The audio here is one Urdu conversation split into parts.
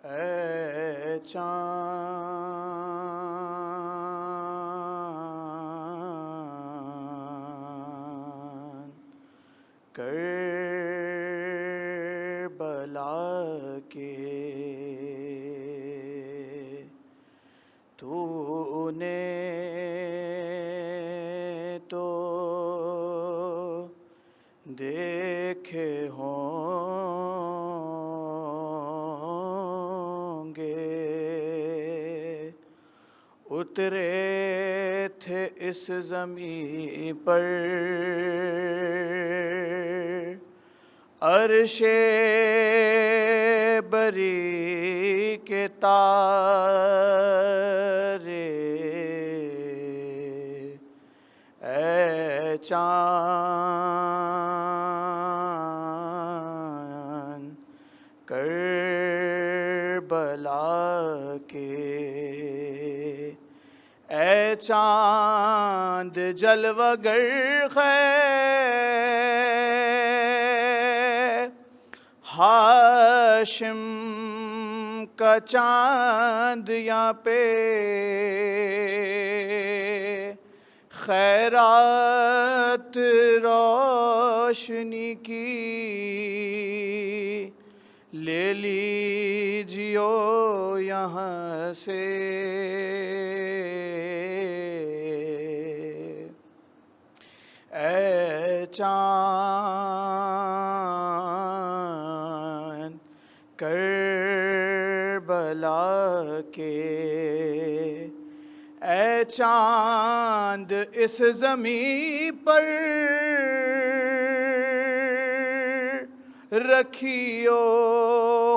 اے چاند کربلا کے تو نے تو دیکھے ہوں گے، اترے تھے اس زمین پر عرش بری کے تارے، اے چاند کربلا کے، اے چاند جلوہ گر ہاشم کا چاند یہاں پہ خیرات روشنی کی لے لیجیو یہاں سے، اے چاند کربلا کے، اے چاند اس زمین پر رکھیو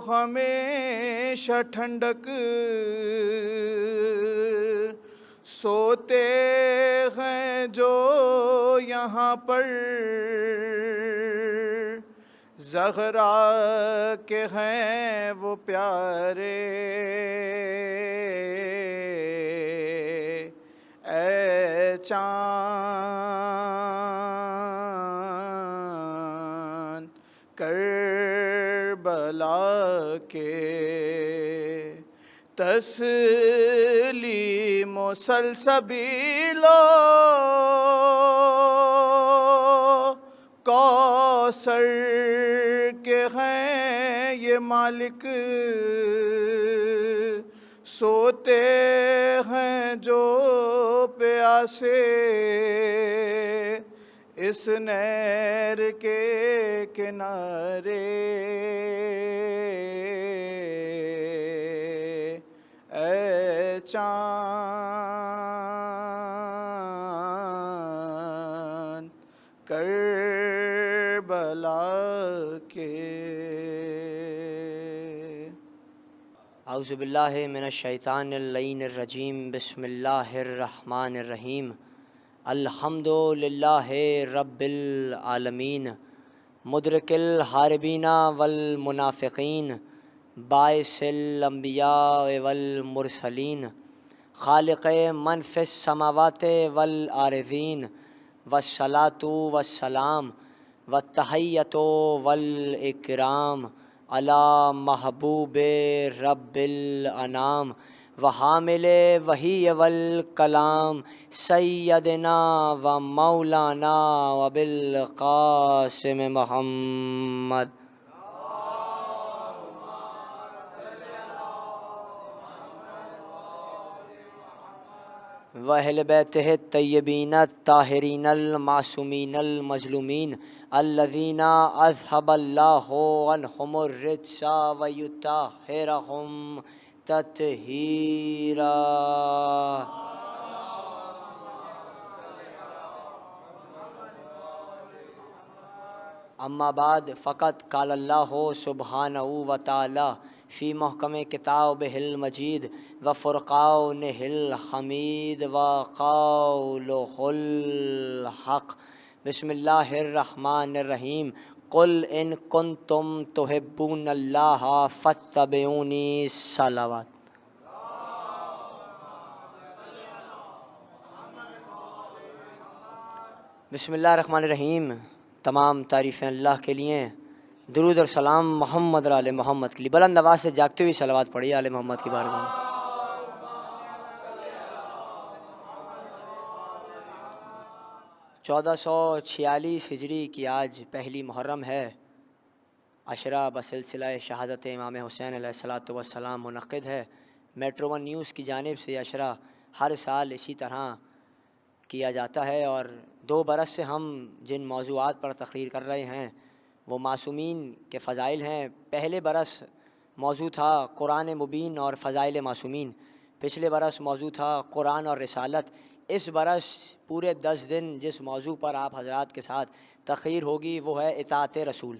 ہمیشہ ٹھنڈک، سوتے ہیں جو یہاں پر زہرا کے ہیں وہ پیارے، اے چاند کربلا کے، تسلیم و سلسبیل و کوثر کے ہیں یہ مالک، سوتے ہیں جو پیاسے اس نہر کے کنارے، اے چاند کربلا کے۔ اعوذ باللہ من الشیطان اللعین الرجیم، بسم اللہ الرحمن الرحیم، الحمد للہ رب العالمین، مدرک الحاربین والمنافقین، باعث الانبیاء والمرسلین، خالق من فی السماوات والارضین، والصلاۃ والسلام والتحیۃ والاکرام علی محبوب رب الانام وحامل وحی والکلام سیدنا و مولانا وبالقاسم محمد۔ وأہل بیتہ الطیبین الطاہرین المعصومین المظلومین الذین اذھب اللہ عنہم الرجس ویطہرہم تطہیرا۔ اما بعد، فقط قال اللہ سبحانہ وتعالی فی محکم کتابہ المجید وفرقانہ الحمید وقولہ الحق۔ بسم اللہ الرحمن الرحیم، قل ان کنتم تحبون اللہ فاتبعونی صلوات۔ بسم اللہ الرحمن الرحیم، تمام تعریفیں اللہ کے لیے درود اور سلام محمد اور آل محمد کے لیے بلند آواز سے جاگتے ہوئے صلوات پڑھیے آل محمد کی بارگاہ میں۔ 1446 ہجری کی آج پہلی محرم ہے، عشرہ بسلسلہ شہادت امام حسین علیہ الصلاۃ والسلام منعقد ہے۔ میٹرو ون نیوز کی جانب سے عشرہ ہر سال اسی طرح کیا جاتا ہے، اور 2 برس سے ہم جن موضوعات پر تقریر کر رہے ہیں وہ معصومین کے فضائل ہیں۔ پہلے برس موضوع تھا قرآن مبین اور فضائل معصومین، پچھلے برس موضوع تھا قرآن اور رسالت۔ اس برس پورے 10 دن جس موضوع پر آپ حضرات کے ساتھ تقریر ہوگی وہ ہے اطاعت رسول،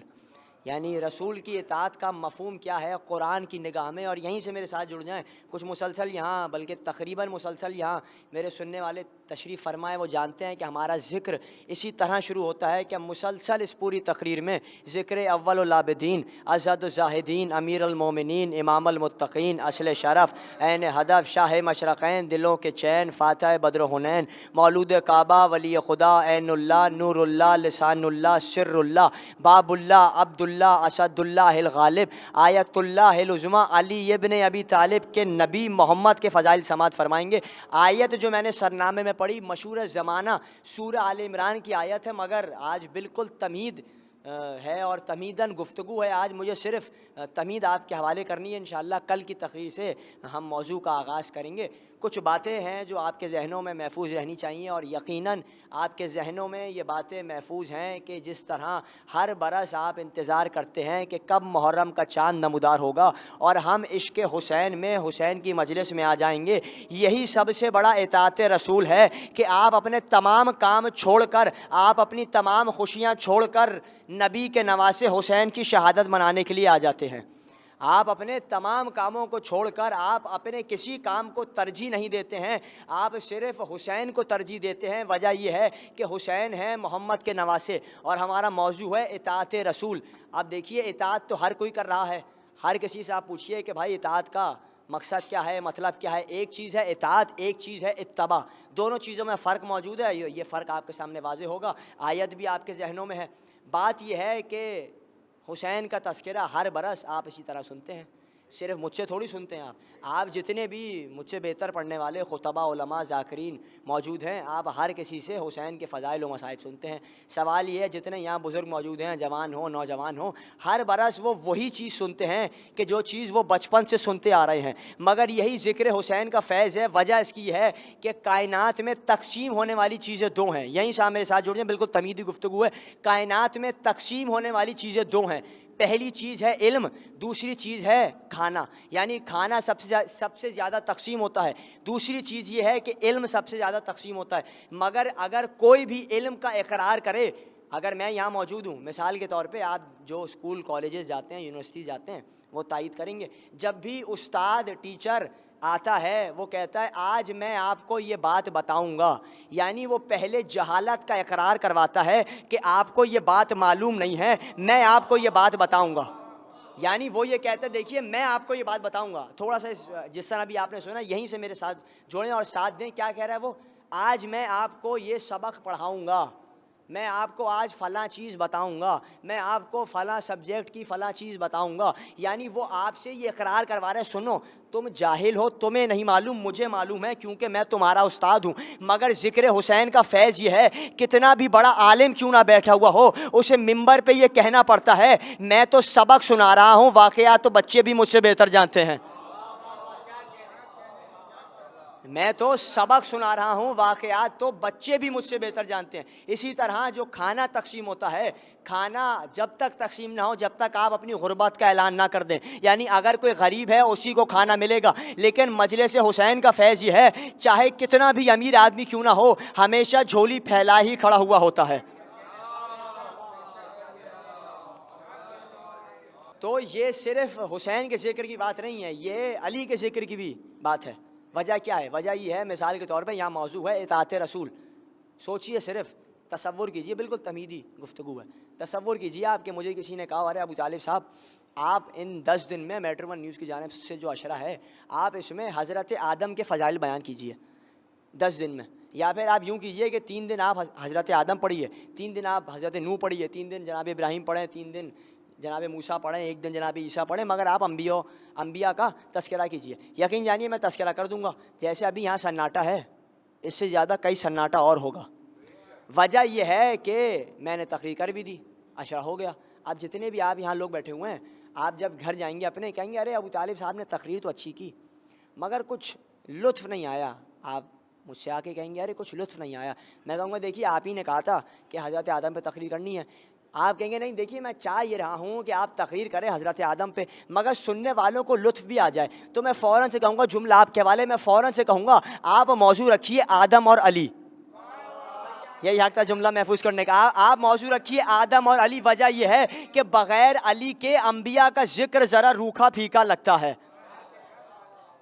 یعنی رسول کی اطاعت کا مفہوم کیا ہے قرآن کی نگاہ میں۔ اور یہیں سے میرے ساتھ جڑ جائیں، کچھ مسلسل یہاں بلکہ تقریباً مسلسل یہاں میرے سننے والے تشریف فرمائے وہ جانتے ہیں کہ ہمارا ذکر اسی طرح شروع ہوتا ہے کہ مسلسل اس پوری تقریر میں ذکر اول العابدین، ازہد الزاہدین، امیر المومنین، امام المتقین، اصل شرف، عین ہدف، شاہ مشرقین، دلوں کے چین، فاتح بدر حنین، مولود کعبہ، ولی خدا، عین اللہ، نور اللہ، لسان اللہ، سر اللہ، باب اللہ، عبد اللہ، اسد اللہ الغالب، آیت اللہ العظمیٰ، علی ابن ابی طالب کے نبی محمد کے فضائل سماعت فرمائیں گے۔ آیت جو میں نے سرنامے میں پڑھی مشہور زمانہ سورہ آل عمران کی آیت ہے، مگر آج بالکل تمہید ہے اور تمہیداً گفتگو ہے۔ آج مجھے صرف تمہید آپ کے حوالے کرنی ہے، انشاءاللہ کل کی تقریر سے ہم موضوع کا آغاز کریں گے۔ کچھ باتیں ہیں جو آپ کے ذہنوں میں محفوظ رہنی چاہیے، اور یقیناً آپ کے ذہنوں میں یہ باتیں محفوظ ہیں کہ جس طرح ہر برس آپ انتظار کرتے ہیں کہ کب محرم کا چاند نمودار ہوگا اور ہم عشق حسین میں حسین کی مجلس میں آ جائیں گے، یہی سب سے بڑا اطاعت رسول ہے کہ آپ اپنے تمام کام چھوڑ کر، آپ اپنی تمام خوشیاں چھوڑ کر نبی کے نواسے حسین کی شہادت منانے کے لیے آ جاتے ہیں۔ آپ اپنے تمام کاموں کو چھوڑ کر آپ اپنے کسی کام کو ترجیح نہیں دیتے ہیں، آپ صرف حسین کو ترجیح دیتے ہیں۔ وجہ یہ ہے کہ حسین ہیں محمد کے نواسے، اور ہمارا موضوع ہے اطاعت رسول۔ اب دیکھیے اطاعت تو ہر کوئی کر رہا ہے، ہر کسی سے آپ پوچھئے کہ بھائی اطاعت کا مقصد کیا ہے، مطلب کیا ہے۔ ایک چیز ہے اطاعت، ایک چیز ہے اتباع، دونوں چیزوں میں فرق موجود ہے۔ یہ فرق آپ کے سامنے واضح ہوگا، آیت بھی آپ کے ذہنوں میں ہے۔ بات یہ ہے کہ حسین کا تذکرہ ہر برس آپ اسی طرح سنتے ہیں، صرف مجھ سے تھوڑی سنتے ہیں آپ جتنے بھی مجھ سے بہتر پڑھنے والے خطبہ، علماء، ذاکرین موجود ہیں، آپ ہر کسی سے حسین کے فضائل و مصائب سنتے ہیں۔ سوال یہ ہے جتنے یہاں بزرگ موجود ہیں، جوان ہوں نوجوان ہوں، ہر برس وہ وہی چیز سنتے ہیں کہ جو چیز وہ بچپن سے سنتے آ رہے ہیں، مگر یہی ذکر حسین کا فیض ہے۔ وجہ اس کی ہے کہ کائنات میں تقسیم ہونے والی چیزیں 2 ہیں، یہیں سے میرے ساتھ جڑ جائیں، بالکل تمیدی گفتگو ہے۔ کائنات میں تقسیم ہونے والی چیزیں 2 ہیں، پہلی چیز ہے علم، دوسری چیز ہے کھانا، یعنی کھانا سب سے زیادہ تقسیم ہوتا ہے، دوسری چیز یہ ہے کہ علم سب سے زیادہ تقسیم ہوتا ہے۔ مگر اگر کوئی بھی علم کا اقرار کرے، اگر میں یہاں موجود ہوں، مثال کے طور پہ آپ جو اسکول کالجز جاتے ہیں، یونیورسٹی جاتے ہیں، وہ تائید کریں گے، جب بھی استاد ٹیچر آتا ہے وہ کہتا ہے آج میں آپ کو یہ بات بتاؤں گا، یعنی وہ پہلے جہالت کا اقرار کرواتا ہے کہ آپ کو یہ بات معلوم نہیں ہے، میں آپ کو یہ بات بتاؤں گا۔ یعنی وہ یہ کہتا ہے دیکھیے میں آپ کو یہ بات بتاؤں گا۔ تھوڑا سا جس طرح بھی آپ نے سنا یہیں سے میرے ساتھ جوڑیں اور ساتھ دیں، کیا کہہ رہا ہے وہ، آج میں آپ کو یہ سبق پڑھاؤں گا، میں آپ کو آج فلاں چیز بتاؤں گا، میں آپ کو فلاں سبجیکٹ کی فلاں چیز بتاؤں گا۔ یعنی وہ آپ سے یہ اقرار کروا رہے ہیں سنو تم جاہل ہو، تمہیں نہیں معلوم، مجھے معلوم ہے کیونکہ میں تمہارا استاد ہوں۔ مگر ذکر حسین کا فیض یہ ہے کتنا بھی بڑا عالم کیوں نہ بیٹھا ہوا ہو، اسے منبر پہ یہ کہنا پڑتا ہے میں تو سبق سنا رہا ہوں، واقعات تو بچے بھی مجھ سے بہتر جانتے ہیں، میں تو سبق سنا رہا ہوں، واقعات تو بچے بھی مجھ سے بہتر جانتے ہیں۔ اسی طرح جو کھانا تقسیم ہوتا ہے، کھانا جب تک تقسیم نہ ہو جب تک آپ اپنی غربت کا اعلان نہ کر دیں، یعنی اگر کوئی غریب ہے اسی کو کھانا ملے گا، لیکن مجلس حسین کا فیض یہ ہے چاہے کتنا بھی امیر آدمی کیوں نہ ہو، ہمیشہ جھولی پھیلا ہی کھڑا ہوا ہوتا ہے۔ تو یہ صرف حسین کے ذکر کی بات نہیں ہے، یہ علی کے ذکر کی بھی بات ہے۔ وجہ کیا ہے؟ وجہ یہ ہے مثال کے طور پہ یہاں موضوع ہے اطاعت رسول۔ سوچئے صرف تصور کیجئے، بالکل تمیدی گفتگو ہے، تصور کیجئے آپ کہ مجھے کسی نے کہا ارے ابو طالب صاحب آپ ان 10 دن میں میٹرو ون نیوز کی جانب سے جو عشرہ ہے آپ اس میں حضرت آدم کے فضائل بیان کیجئے 10 دن میں، یا پھر آپ یوں کیجئے کہ 3 دن آپ حضرت آدم پڑھیے، 3 دن آپ حضرت نوح پڑھیے، 3 دن جناب ابراہیم پڑھیں، 3 دن جناب موسیٰ پڑھیں، ایک دن جناب عیسیٰ پڑھیں، مگر آپ انبیاء کا تذکرہ کیجیے۔ یقین جانیے میں تذکرہ کر دوں گا، جیسے ابھی یہاں سناٹا ہے، اس سے زیادہ کئی سناٹا اور ہوگا۔ وجہ یہ ہے کہ میں نے تقریر کر بھی دی، عشرہ ہو گیا۔ اب جتنے بھی آپ یہاں لوگ بیٹھے ہوئے ہیں، آپ جب گھر جائیں گے اپنے، کہیں گے ارے ابو طالب صاحب نے تقریر تو اچھی کی مگر کچھ لطف نہیں آیا۔ آپ مجھ سے آ کے کہیں گے ارے کچھ لطف نہیں آیا۔ میں کہوں گا دیکھیے آپ ہی نے کہا تھا کہ حضرت آدم پہ تقریر کرنی ہے۔ آپ کہیں گے نہیں دیکھیے میں چاہ یہ رہا ہوں کہ آپ تقریر کریں حضرت آدم پہ، مگر سننے والوں کو لطف بھی آ جائے، تو میں فوراً سے کہوں گا جملہ آپ کے حوالے، میں فوراً سے کہوں گا آپ موضوع رکھیے آدم اور علی۔ یہی حق تھا جملہ محفوظ کرنے کا۔ آپ موضوع رکھیے آدم اور علی۔ وجہ یہ ہے کہ بغیر علی کے انبیاء کا ذکر ذرا روکھا پھیکا لگتا ہے،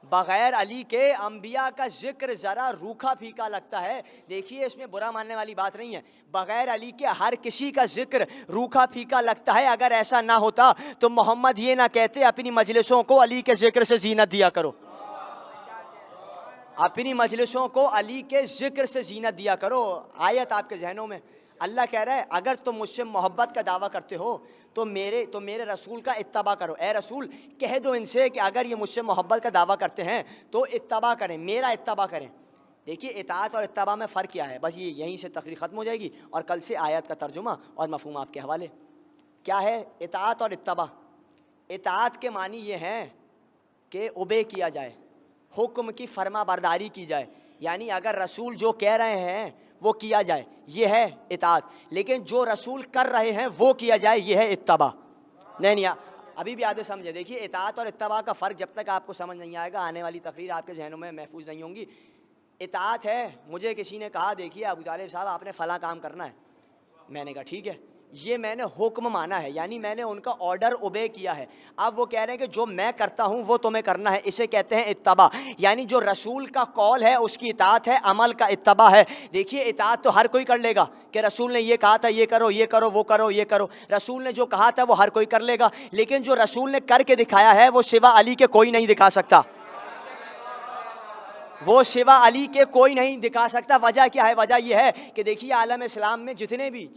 بغیر علی کے انبیاء کا ذکر ذرا روکھا پھیکا لگتا ہے۔ دیکھیے اس میں برا ماننے والی بات نہیں ہے، بغیر علی کے ہر کسی کا ذکر روکھا پھیکا لگتا ہے۔ اگر ایسا نہ ہوتا تو محمد یہ نہ کہتے اپنی مجلسوں کو علی کے ذکر سے زینت دیا کرو، اپنی مجلسوں کو علی کے ذکر سے زینت دیا کرو۔ آیت آپ کے ذہنوں میں، اللہ کہہ رہا ہے اگر تم مجھ سے محبت کا دعویٰ کرتے ہو تو میرے رسول کا اتباع کرو۔ اے رسول کہہ دو ان سے کہ اگر یہ مجھ سے محبت کا دعویٰ کرتے ہیں تو اتباع کریں، میرا اتباع کریں۔ دیکھیے اطاعت اور اتباع میں فرق کیا ہے، بس یہیں سے تقریر ختم ہو جائے گی، اور کل سے آیت کا ترجمہ اور مفہوم آپ کے حوالے۔ کیا ہے اطاعت اور اتباع؟ اطاعت کے معنی یہ ہیں کہ اوبے کیا جائے، حکم کی فرما برداری کی جائے، یعنی اگر رسول جو کہہ رہے ہیں وہ کیا جائے، یہ ہے اطاعت۔ لیکن جو رسول کر رہے ہیں وہ کیا جائے، یہ ہے اتباع۔ نہیں ابھی بھی آدھے سمجھے۔ دیکھیے اطاعت اور اتباع کا فرق جب تک آپ کو سمجھ نہیں آئے گا، آنے والی تقریر آپ کے ذہنوں میں محفوظ نہیں ہوں گی۔ اطاعت ہے، مجھے کسی نے کہا دیکھیے ابو طالب صاحب آپ نے فلاں کام کرنا ہے، میں نے کہا ٹھیک ہے، یہ میں نے حکم مانا ہے، یعنی میں نے ان کا آرڈر اوبے کیا ہے۔ اب وہ کہہ رہے ہیں کہ جو میں کرتا ہوں وہ تمہیں کرنا ہے، اسے کہتے ہیں اتباع، یعنی جو رسول کا قول ہے اس کی اطاعت ہے، عمل کا اتباع ہے۔ دیکھیے اطاعت تو ہر کوئی کر لے گا کہ رسول نے یہ کہا تھا یہ کرو یہ کرو وہ کرو یہ کرو، رسول نے جو کہا تھا وہ ہر کوئی کر لے گا، لیکن جو رسول نے کر کے دکھایا ہے وہ سوا علی کے کوئی نہیں دکھا سکتا، وہ سوا علی کے کوئی نہیں دکھا سکتا۔ وجہ کیا ہے؟ وجہ یہ ہے کہ دیکھیے عالم اسلام میں جتنے بھی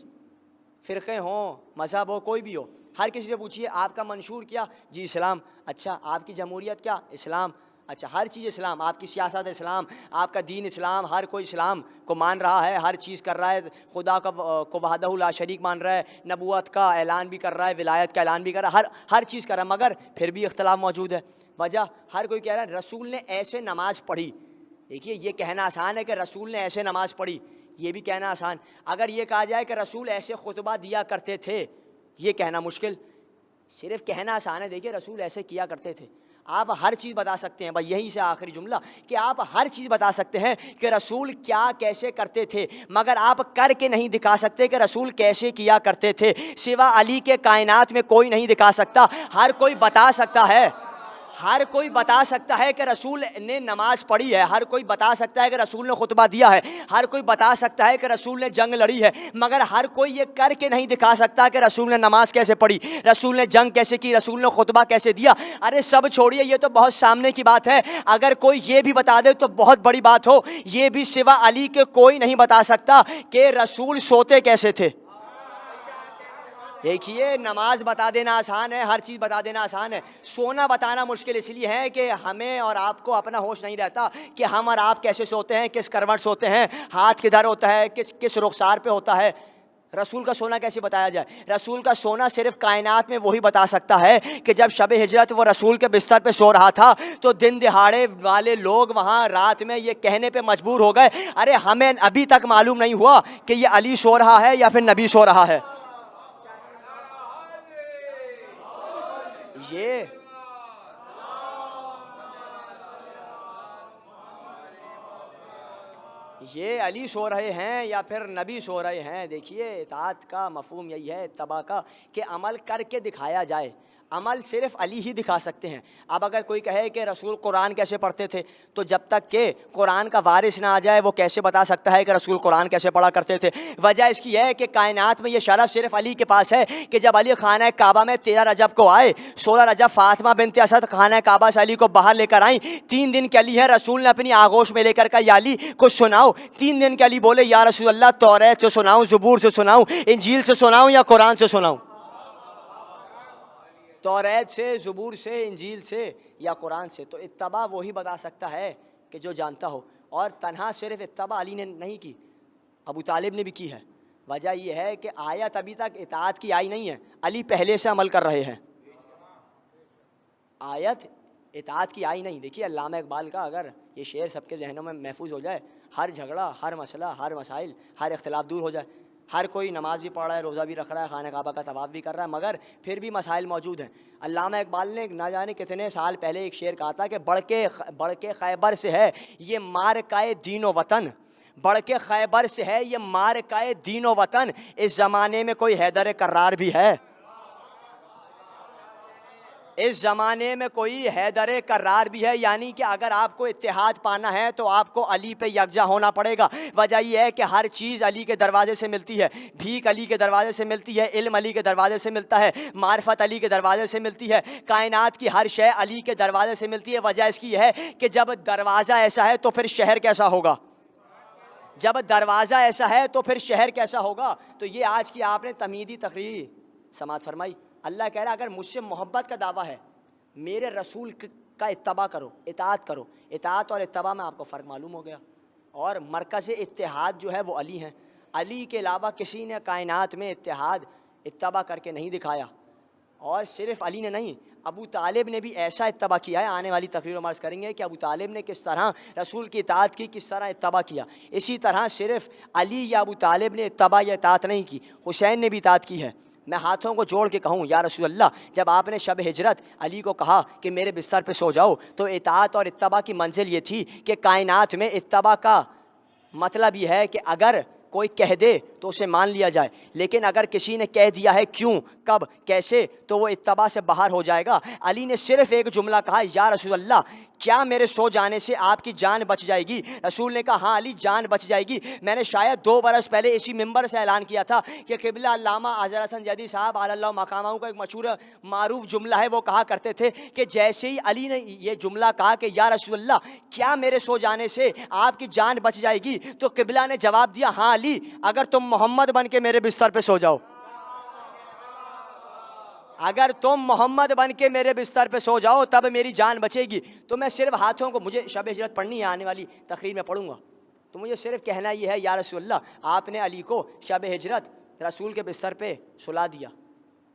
فرقے ہوں، مذہب ہو، کوئی بھی ہو، ہر کسی سے پوچھیے آپ کا منشور کیا؟ جی اسلام۔ اچھا آپ کی جمہوریت کیا؟ اسلام۔ اچھا ہر چیز اسلام، آپ کی سیاست اسلام، آپ کا دین اسلام، ہر کوئی اسلام کو مان رہا ہے، ہر چیز کر رہا ہے، خدا کو وحدہ لا شریک مان رہا ہے، نبوت کا اعلان بھی کر رہا ہے، ولایت کا اعلان بھی کر رہا ہے، ہر چیز کر رہا ہے، مگر پھر بھی اختلاف موجود ہے۔ وجہ ہر کوئی کہہ رہا ہے رسول نے ایسے نماز پڑھی۔ دیکھیے یہ کہنا آسان ہے کہ رسول نے ایسے نماز پڑھی، یہ بھی کہنا آسان۔ اگر یہ کہا جائے کہ رسول ایسے خطبہ دیا کرتے تھے، یہ کہنا مشکل۔ صرف کہنا آسان ہے، دیکھیے رسول ایسے کیا کرتے تھے، آپ ہر چیز بتا سکتے ہیں۔ بھائی یہیں سے آخری جملہ کہ آپ ہر چیز بتا سکتے ہیں کہ رسول کیا کیسے کرتے تھے، مگر آپ کر کے نہیں دکھا سکتے کہ رسول کیسے کیا کرتے تھے۔ سوا علی کے کائنات میں کوئی نہیں دکھا سکتا، ہر کوئی بتا سکتا ہے، ہر کوئی بتا سکتا ہے کہ رسول نے نماز پڑھی ہے، ہر کوئی بتا سکتا ہے کہ رسول نے خطبہ دیا ہے، ہر کوئی بتا سکتا ہے کہ رسول نے جنگ لڑی ہے، مگر ہر کوئی یہ کر کے نہیں دکھا سکتا کہ رسول نے نماز کیسے پڑھی، رسول نے جنگ کیسے کی، رسول نے خطبہ کیسے دیا۔ ارے سب چھوڑیے، یہ تو بہت سامنے کی بات ہے، اگر کوئی یہ بھی بتا دے تو بہت بڑی بات ہو۔ یہ بھی سوا علی کے کوئی نہیں بتا سکتا کہ رسول سوتے کیسے تھے۔ دیکھیے نماز بتا دینا آسان ہے، ہر چیز بتا دینا آسان ہے، سونا بتانا مشکل اس لیے ہے کہ ہمیں اور آپ کو اپنا ہوش نہیں رہتا کہ ہم اور آپ کیسے سوتے ہیں، کس کروٹ سوتے ہیں، ہاتھ کدھر ہوتا ہے، کس رخسار پہ ہوتا ہے۔ رسول کا سونا کیسے بتایا جائے؟ رسول کا سونا صرف کائنات میں وہی بتا سکتا ہے کہ جب شب ہجرت وہ رسول کے بستر پہ سو رہا تھا تو دن دہاڑے والے لوگ وہاں رات میں یہ کہنے پہ مجبور ہو گئے ارے ہمیں ابھی تک معلوم نہیں ہوا کہ یہ علی سو رہا ہے یا پھر نبی سو رہا ہے۔ یہ علی سو رہے ہیں یا پھر نبی سو رہے ہیں۔ دیکھیے اطاعت کا مفہوم یہی ہے، اتباع کا، کہ عمل کر کے دکھایا جائے۔ عمل صرف علی ہی دکھا سکتے ہیں۔ اب اگر کوئی کہے کہ رسول قرآن کیسے پڑھتے تھے، تو جب تک کہ قرآن کا وارث نہ آ جائے وہ کیسے بتا سکتا ہے کہ رسول قرآن کیسے پڑھا کرتے تھے۔ وجہ اس کی ہے کہ کائنات میں یہ شرف صرف علی کے پاس ہے کہ جب علی خانہ کعبہ میں 13 رجب کو آئے، 16 رجب فاطمہ بنت اسد خانہ کعبہ سے علی کو باہر لے کر آئیں، 3 دن کے علی ہے، رسول نے اپنی آغوش میں لے کر کہا یا علی کچھ سناؤ۔ 3 دن کے علی بولے یا رسول اللہ توریت سے سناؤں، زبور سے سناؤں، انجیل سے سناؤں یا قرآن سے سناؤں۔ توریت سے، زبور سے، انجیل سے یا قرآن سے، تو اتباع وہی بتا سکتا ہے کہ جو جانتا ہو. اور تنہا صرف اتباع علی نے نہیں کی، ابو طالب نے بھی کی ہے. وجہ یہ ہے کہ آیت ابھی تک اطاعت کی آئی نہیں ہے، علی پہلے سے عمل کر رہے ہیں. آیت اطاعت کی آئی نہیں. دیکھیے علامہ اقبال کا اگر یہ شعر سب کے ذہنوں میں محفوظ ہو جائے، ہر جھگڑا، ہر مسئلہ، ہر مسائل، ہر اختلاف دور ہو جائے. ہر کوئی نماز بھی پڑھ رہا ہے، روزہ بھی رکھ رہا ہے، خانہ کعبہ کا طواف بھی کر رہا ہے، مگر پھر بھی مسائل موجود ہیں. علامہ اقبال نے نہ جانے کتنے سال پہلے ایک شعر کہا تھا کہ بڑھ کے خیبر سے ہے یہ مارکائے دین و وطن، بڑھ کے خیبر سے ہے یہ مارکائے دین و وطن، اس زمانے میں کوئی حیدر کرار بھی ہے. اس زمانے میں کوئی حیدر کرار بھی ہے. یعنی کہ اگر آپ کو اتحاد پانا ہے تو آپ کو علی پہ یکجا ہونا پڑے گا. وجہ یہ ہے کہ ہر چیز علی کے دروازے سے ملتی ہے، بھیک علی کے دروازے سے ملتی ہے، علم علی کے دروازے سے ملتا ہے، معرفت علی کے دروازے سے ملتی ہے، کائنات کی ہر شے علی کے دروازے سے ملتی ہے. وجہ اس کی یہ ہے کہ جب دروازہ ایسا ہے تو پھر شہر کیسا ہوگا؟ جب دروازہ ایسا ہے تو پھر شہر کیسا ہوگا؟ تو یہ آج کی آپ نے تمہیدی تقریر سماعت فرمائی. اللہ کہہ رہا اگر مجھ سے محبت کا دعویٰ ہے، میرے رسول کا اتباع کرو، اطاعت کرو. اطاعت اور اتباع میں آپ کو فرق معلوم ہو گیا. اور مرکز اتحاد جو ہے وہ علی ہیں. علی کے علاوہ کسی نے کائنات میں اتباع کر کے نہیں دکھایا. اور صرف علی نے نہیں، ابو طالب نے بھی ایسا اتباع کیا ہے. آنے والی تقریر میں عرض کریں گے کہ ابو طالب نے کس طرح رسول کی اطاعت کی، کس طرح اتباع کیا. اسی طرح صرف علی یا ابو طالب نے اتباع یا اطاعت نہیں کی، حسین نے بھی اطاعت کی ہے. میں ہاتھوں کو جوڑ کے کہوں یا رسول اللہ، جب آپ نے شب ہجرت علی کو کہا کہ میرے بستر پہ سو جاؤ، تو اطاعت اور اتباع کی منزل یہ تھی کہ کائنات میں اتباع کا مطلب یہ ہے کہ اگر کوئی کہہ دے تو اسے مان لیا جائے، لیکن اگر کسی نے کہہ دیا ہے کیوں، کب، کیسے، تو وہ اتباع سے باہر ہو جائے گا. علی نے صرف ایک جملہ کہا، یا رسول اللہ کیا میرے سو جانے سے آپ کی جان بچ جائے گی؟ رسول نے کہا ہاں علی جان بچ جائے گی. میں نے شاید 2 برس پہلے اسی ممبر سے اعلان کیا تھا کہ قبلہ علامہ اظہر حسن جدی صاحب علی اللہ مقامہ کا ایک مشہور معروف جملہ ہے، وہ کہا کرتے تھے کہ جیسے ہی علی نے یہ جملہ کہا کہ یا رسول اللہ کیا میرے سو جانے سے آپ کی جان بچ جائے گی، تو قبلہ نے جواب دیا ہاں علی اگر تم محمد بن کے میرے بستر پہ سو جاؤ، اگر تم محمد بن کے میرے بستر پہ سو جاؤ تب میری جان بچے گی. تو میں صرف ہاتھوں کو، مجھے شب ہجرت پڑھنی ہے، آنے والی تقریر میں پڑھوں گا، تو مجھے صرف کہنا یہ ہے یا رسول اللہ آپ نے علی کو شب ہجرت رسول کے بستر پہ سلا دیا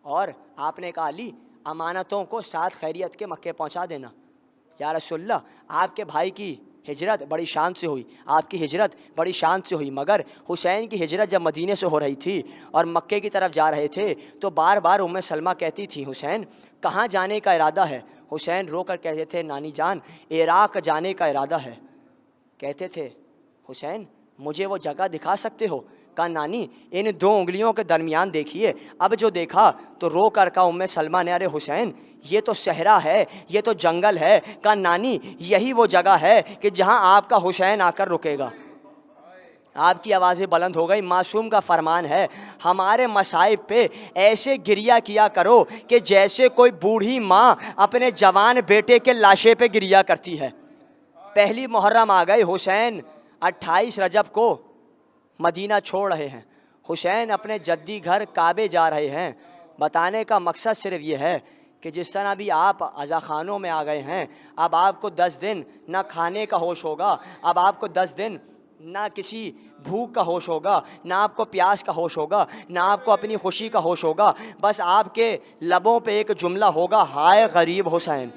اور آپ نے کہا علی امانتوں کو ساتھ خیریت کے مکے پہنچا دینا. یا رسول اللہ آپ کے بھائی کی ہجرت بڑی شان سے ہوئی، آپ کی ہجرت بڑی شان سے ہوئی، مگر حسین کی ہجرت جب مدینے سے ہو رہی تھی اور مکے کی طرف جا رہے تھے تو بار بار ام سلمہ کہتی تھی حسین کہاں جانے کا ارادہ ہے؟ حسین رو کر کہتے تھے نانی جان عراق جانے کا ارادہ ہے. کہتے تھے حسین مجھے وہ جگہ دکھا سکتے ہو؟ کہا نانی ان 2 انگلیوں کے درمیان دیکھیے. اب جو دیکھا تو رو کر کہا ام سلمہ نے ارے حسین یہ تو صحرا ہے، یہ تو جنگل ہے. کہا نانی یہی وہ جگہ ہے کہ جہاں آپ کا حسین آ کر رکے گا. آپ کی آوازیں بلند ہو گئی. معصوم کا فرمان ہے ہمارے مصائب پہ ایسے گریہ کیا کرو کہ جیسے کوئی بوڑھی ماں اپنے جوان بیٹے کے لاشے پہ گریہ کرتی ہے. پہلی محرم آ گئی، حسین 28 رجب کو مدینہ چھوڑ رہے ہیں، حسین اپنے جدی گھر کعبے جا رہے ہیں. بتانے کا مقصد صرف یہ ہے کہ جس طرح بھی آپ عزا خانوں میں آ گئے ہیں، اب آپ کو 10 دن نہ کھانے کا ہوش ہوگا، اب آپ کو 10 دن نہ کسی بھوک کا ہوش ہوگا، نہ آپ کو پیاس کا ہوش ہوگا، نہ آپ کو اپنی خوشی کا ہوش ہوگا. بس آپ کے لبوں پہ ایک جملہ ہوگا ہائے غریب حسین.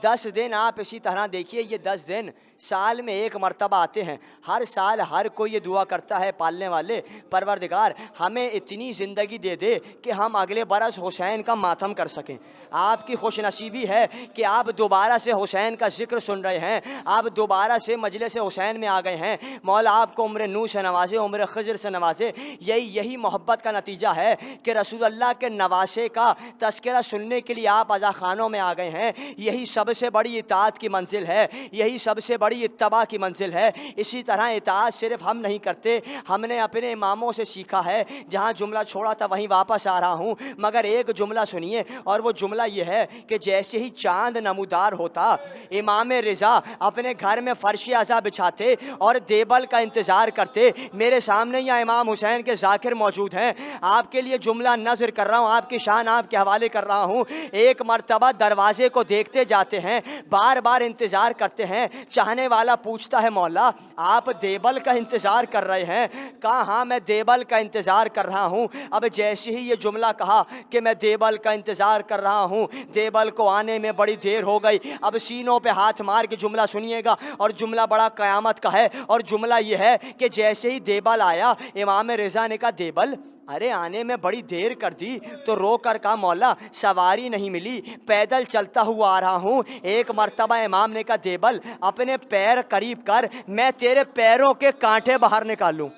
10 دن آپ اسی طرح دیکھیے. یہ 10 دن سال میں ایک مرتبہ آتے ہیں. ہر سال ہر کوئی یہ دعا کرتا ہے پالنے والے پروردگار ہمیں اتنی زندگی دے دے کہ ہم اگلے برس حسین کا ماتم کر سکیں. آپ کی خوش نصیبی ہے کہ آپ دوبارہ سے حسین کا ذکر سن رہے ہیں، آپ دوبارہ سے مجلس حسین میں آ گئے ہیں. مولا آپ کو عمر نو سے نوازے، عمر خضر سے نوازے. یہی محبت کا نتیجہ ہے کہ رسول اللہ کے نواسے کا تذکرہ سننے کے لیے آپ عزا خانوں میں آ گئے ہیں. یہی سب سب سے بڑی اطاعت کی منزل ہے، یہی سب سے بڑی اتباع کی منزل ہے۔ اسی طرح اطاعت صرف ہم نہیں کرتے، ہم نے اپنے اماموں سے سیکھا ہے، جہاں جملہ چھوڑا تھا وہیں واپس آ رہا ہوں، مگر ایک جملہ سنیے، اور وہ جملہ یہ ہے کہ جیسے ہی چاند نمودار ہوتا، امام رضا اپنے گھر میں فرش عزا بچھاتے اور دیبل کا انتظار کرتے۔ میرے سامنے یا امام حسین کے ذاکر موجود ہیں، آپ کے لیے جملہ نظر کر رہا ہوں، آپ کی شان آپ کے حوالے کر رہا ہوں۔ ایک مرتبہ دروازے کو دیکھتے جاتے ہیں، بار بار انتظار کرتے ہیں، چاہنے والا پوچھتا ہے مولا آپ دیبل کا انتظار کر رہے ہیں؟ کہا ہاں میں دیبل کا انتظار کر رہا ہوں۔ اب جیسے ہی یہ جملہ کہا کہ میں دیبل کا انتظار کر رہا ہوں، دیبل کو آنے میں بڑی دیر ہو گئی۔ اب سینوں پہ ہاتھ مار کے جملہ سنیے گا، اور جملہ بڑا قیامت کا ہے، اور جملہ یہ ہے کہ جیسے ہی دیبل آیا، امام رضا نے کہا دیبل ارے آنے میں بڑی دیر کر دی، تو رو کر کہا مولا سواری نہیں ملی، پیدل چلتا ہوا آ رہا ہوں۔ ایک مرتبہ امام نے کہا دیبل اپنے پیر قریب کر، میں تیرے پیروں کے کانٹے باہر نکالوں،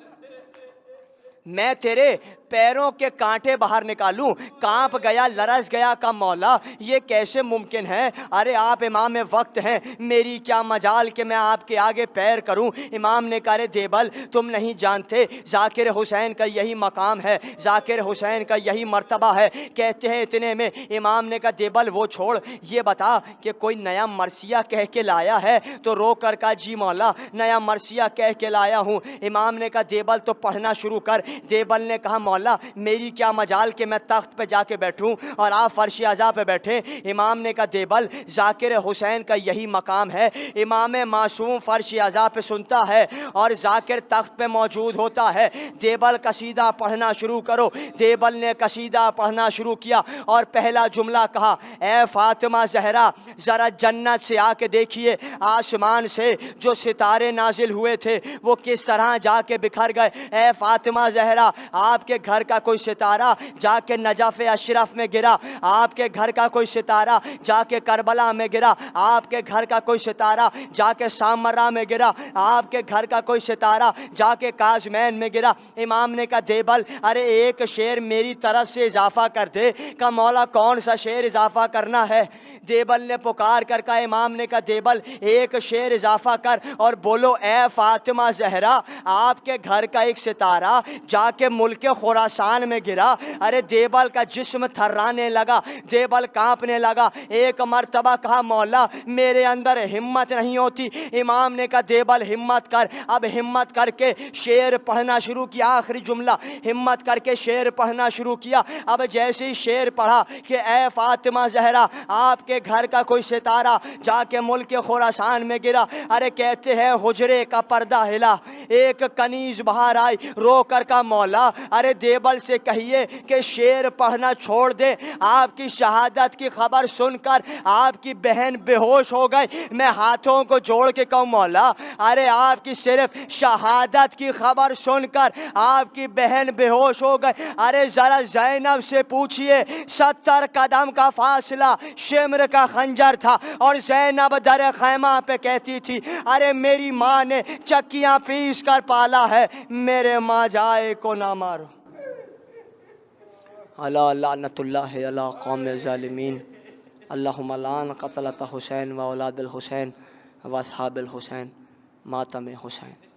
میں تیرے پیروں کے کانٹے باہر نکالوں۔ کانپ گیا، لرز گیا، کہا مولا یہ کیسے ممکن ہے؟ ارے آپ امام وقت ہیں، میری کیا مجال کہ میں آپ کے آگے پیر کروں؟ امام نے کہا ارے دیبل تم نہیں جانتے، ذاکر حسین کا یہی مقام ہے، ذاکر حسین کا یہی مرتبہ ہے۔ کہتے ہیں اتنے میں امام نے کہا دیبل وہ چھوڑ، یہ بتا کہ کوئی نیا مرثیہ کہہ کے لایا ہے؟ تو رو کر کہا جی مولا نیا مرثیہ کہہ کے لایا ہوں۔ امام نے کہا دیبل تو پڑھنا شروع کر۔ دیبل نے کہا مولا میری کیا مجال کہ میں تخت پہ جا کے بیٹھوں اور آپ فرش عزا پہ بیٹھیں؟ امام نے کہا دیبل ذاکر حسین کا یہی مقام ہے، امام معصوم فرش عزا پہ سنتا ہے اور ذاکر تخت پہ موجود ہوتا ہے۔ دیبل قصیدہ پڑھنا شروع کرو۔ دیبل نے قصیدہ پڑھنا شروع کیا اور پہلا جملہ کہا اے فاطمہ زہرا ذرا جنت سے آ کے دیکھیے، آسمان سے جو ستارے نازل ہوئے تھے وہ کس طرح جا کے بکھر گئے۔ اے فاطمہ زہرا آپ کے گھر کا کوئی ستارہ جا کے نجف اشرف میں گرا، آپ کے گھر کا کوئی ستارہ جا کے کربلا میں گرا، آپ کے گھر کا کوئی ستارہ جا کے سامرا میں گرا، آپ کے گھر کا کوئی ستارہ جا کے کاظمین میں گرا۔ امام نے کہا دیبل ارے ایک شعر میری طرف سے اضافہ کر دے۔ کہا مولا کون سا شعر اضافہ کرنا ہے؟ دیبل نے پکار کر کہا، امام نے کہا دیبل ایک شعر اضافہ کر اور بولو اے فاطمہ زہرا آپ کے گھر کا ایک ستارہ جا کے ملک خراسان میں گرا۔ ارے دیبل کا جسم تھرانے لگا، دیبل کانپنے لگا۔ ایک مرتبہ کہا مولا میرے اندر ہمت نہیں ہوتی۔ امام نے کہا دیبل ہمت کر۔ اب ہمت کر کے شعر پڑھنا شروع کیا، آخری جملہ ہمت کر کے شعر پڑھنا شروع کیا۔ اب جیسے ہی شعر پڑھا کہ اے فاطمہ زہرا آپ کے گھر کا کوئی ستارہ جا کے ملک خراسان میں گرا، ارے کہتے ہیں حجرے کا پردہ ہلا، ایک کنیز باہر آئی، رو کر کا مولا ارے دیبل سے کہیے کہ شعر پڑھنا چھوڑ دے، آپ کی شہادت کی خبر سن کر آپ کی بہن بے ہوش ہو گئی۔ میں ہاتھوں کو جوڑ کے کہوں مولا ارے آپ کی صرف شہادت کی خبر سن کر آپ کی بہن بے ہوش ہو گئی، ارے ذرا زینب سے پوچھئے 70 قدم کا فاصلہ شمر کا خنجر تھا، اور زینب در خیمہ پہ کہتی تھی ارے میری ماں نے چکیاں پیس کر پالا ہے، میرے ماں جائے کو نہ مارو۔ اللہ لعنت اللہ علی قوم الظالمین، اللہم لعن قتلۃ حسین و اولاد الحسین و اصحاب الحسین، ماتم حسین۔